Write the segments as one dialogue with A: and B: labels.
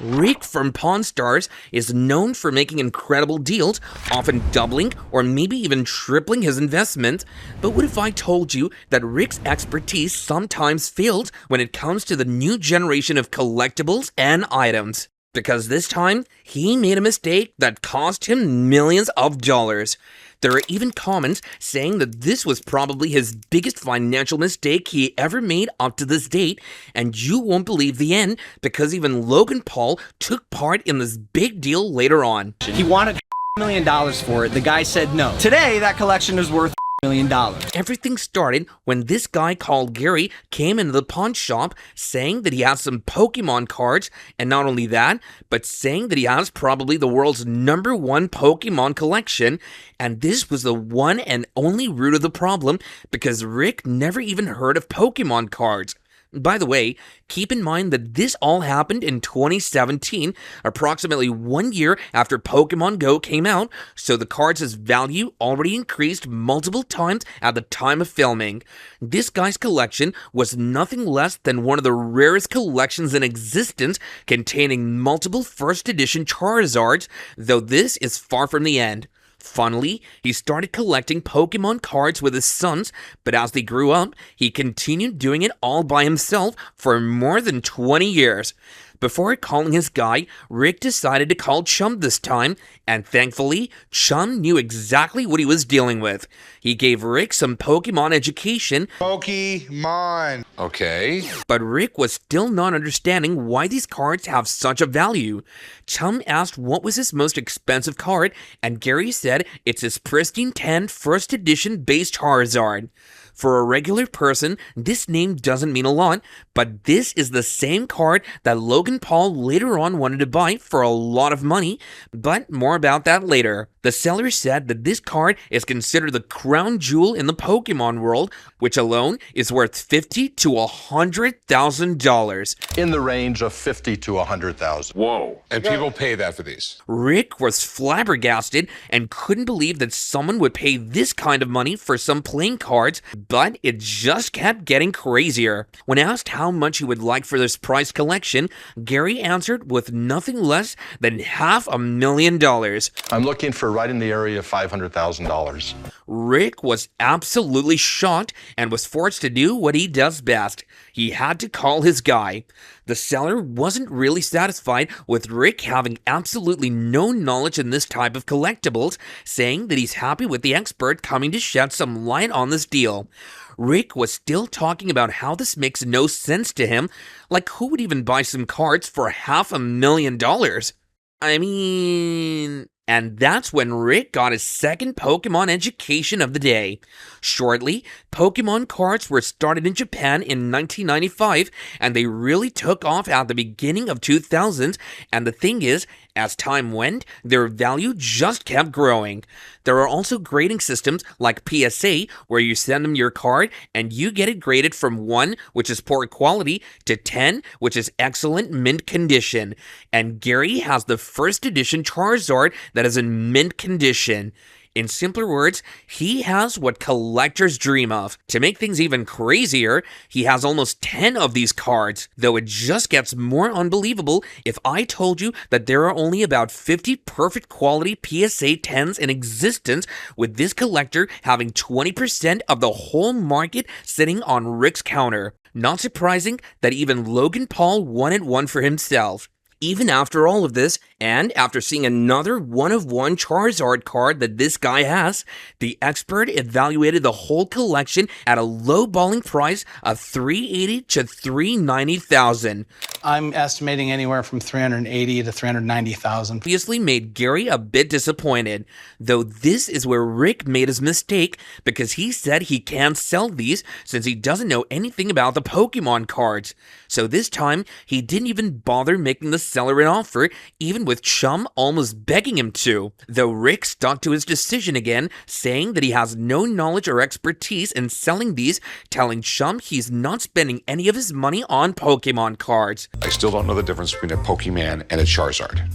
A: Rick from Pawn Stars is known for making incredible deals, often doubling or maybe even tripling his investment. But what if I told you that Rick's expertise sometimes fails when it comes to the new generation of collectibles and items? Because this time, he made a mistake that cost him millions of dollars. There are even comments saying that this was probably his biggest financial mistake he ever made up to this date, and you won't believe the end because even Logan Paul took part in this big deal later on.
B: He wanted $1 million for it. The guy said no. Today, that collection is worth $1 million.
A: Everything started when this guy called Gary came into the pawn shop saying that he has some Pokémon cards, and not only that, but saying that he has probably the world's #1 Pokémon collection, and this was the one and only root of the problem because Rick never even heard of Pokémon cards. By the way, keep in mind that this all happened in 2017, approximately 1 year after Pokemon Go came out, so the cards' value already increased multiple times at the time of filming. This guy's collection was nothing less than one of the rarest collections in existence, containing multiple first edition Charizards, though this is far from the end. Funnily, he started collecting Pokemon cards with his sons, but as they grew up, he continued doing it all by himself for more than 20 years. Before calling his guy, Rick decided to call Chum this time, and thankfully, Chum knew exactly what he was dealing with. He gave Rick some Pokemon education.
C: Pokemon. Okay.
A: But Rick was still not understanding why these cards have such a value. Chum asked what was his most expensive card, and Gary said it's his pristine 10 first edition base Charizard. For a regular person, this name doesn't mean a lot, but this is the same card that Logan Paul later on wanted to buy for a lot of money, but more about that later. The seller said that this card is considered the crown jewel in the Pokemon world, which alone is worth $50,000 to $100,000.
D: In the range of $50,000 to $100,000.
C: Whoa. And people pay that for these.
A: Rick was flabbergasted and couldn't believe that someone would pay this kind of money for some playing cards, but it just kept getting crazier. When asked how much he would like for this prized collection, Gary answered with nothing less than $500,000.
D: I'm looking for right in the area of $500,000.
A: Rick was absolutely shocked and was forced to do what he does best. He had to call his guy. The seller wasn't really satisfied with Rick having absolutely no knowledge in this type of collectibles, saying that he's happy with the expert coming to shed some light on this deal. Rick was still talking about how this makes no sense to him, like who would even buy some cards for $500,000? I mean... And that's when Rick got his second Pokemon education of the day. Shortly, Pokemon cards were started in Japan in 1995, and they really took off at the beginning of 2000s, and the thing is, as time went, their value just kept growing. There are also grading systems like PSA, where you send them your card and you get it graded from 1, which is poor quality, to 10, which is excellent mint condition. And Gary has the first edition Charizard that is in mint condition. In simpler words, he has what collectors dream of. To make things even crazier, he has almost 10 of these cards, though it just gets more unbelievable if I told you that there are only about 50 perfect quality PSA 10s in existence, with this collector having 20% of the whole market sitting on Rick's counter. Not surprising that even Logan Paul wanted one for himself. Even after all of this, and after seeing another one-of-one Charizard card that this guy has, the expert evaluated the whole collection at a low-balling price of $380,000 to $390,000.
B: I'm estimating anywhere from $380,000 to $390,000.
A: Obviously made Gary a bit disappointed, though this is where Rick made his mistake because he said he can't sell these since he doesn't know anything about the Pokemon cards. So this time, he didn't even bother making the seller an offer, even with Chum almost begging him to, though Rick stuck to his decision again, saying that he has no knowledge or expertise in selling these, telling Chum he's not spending any of his money on Pokemon cards.
C: I still don't know the difference between a Pokemon and a Charizard.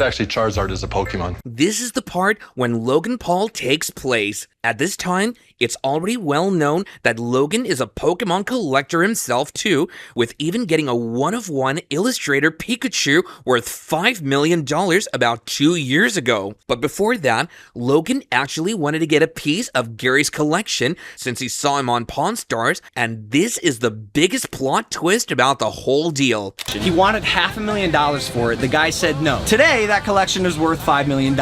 D: Actually, Charizard is a Pokemon.
A: This is the part when Logan Paul takes place. At this time, it's already well known that Logan is a Pokemon collector himself too, with even getting a one-of-one Illustrator Pikachu worth $5 million about 2 years ago. But before that, Logan actually wanted to get a piece of Gary's collection since he saw him on Pawn Stars, and this is the biggest plot twist about the whole deal.
B: He wanted $500,000 for it. The guy said no. Today, that collection is worth $5 million.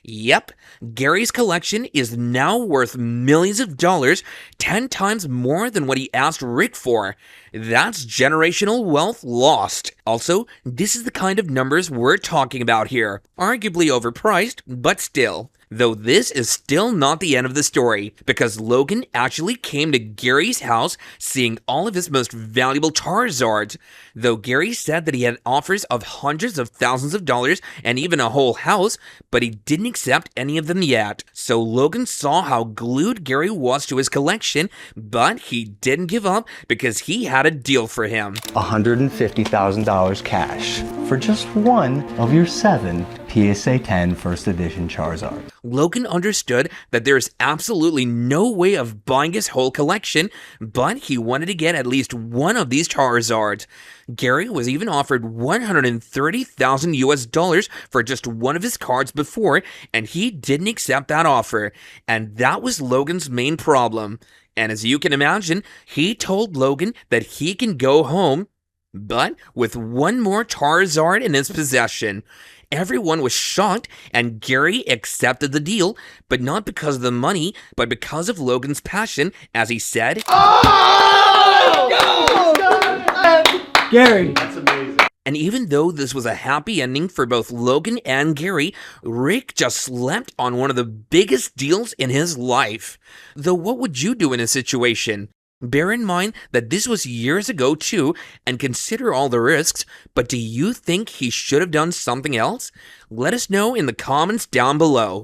A: Yep, Gary's collection is now worth millions of dollars, 10 times more than what he asked Rick for. That's generational wealth lost. Also, this is the kind of numbers we're talking about here. Arguably overpriced, but still. Though this is still not the end of the story, because Logan actually came to Gary's house seeing all of his most valuable Charizards. Though Gary said that he had offers of hundreds of thousands of dollars and even a whole house, but he didn't accept any of them yet. So Logan saw how glued Gary was to his collection, but he didn't give up because he had a deal for him.
E: $150,000 cash for just one of your 7 PSA 10 First Edition Charizard.
A: Logan understood that there's absolutely no way of buying his whole collection, but he wanted to get at least one of these Charizards. Gary was even offered $130,000 US for just one of his cards before, and he didn't accept that offer. And that was Logan's main problem. And as you can imagine, he told Logan that he can go home, but with one more Charizard in his possession. Everyone was shocked, and Gary accepted the deal, but not because of the money, but because of Logan's passion, as he said,
E: Gary!
A: And even though this was a happy ending for both Logan and Gary, Rick just slept on one of the biggest deals in his life. Though what would you do in a situation? Bear in mind that this was years ago too, and consider all the risks, but do you think he should have done something else? Let us know in the comments down below.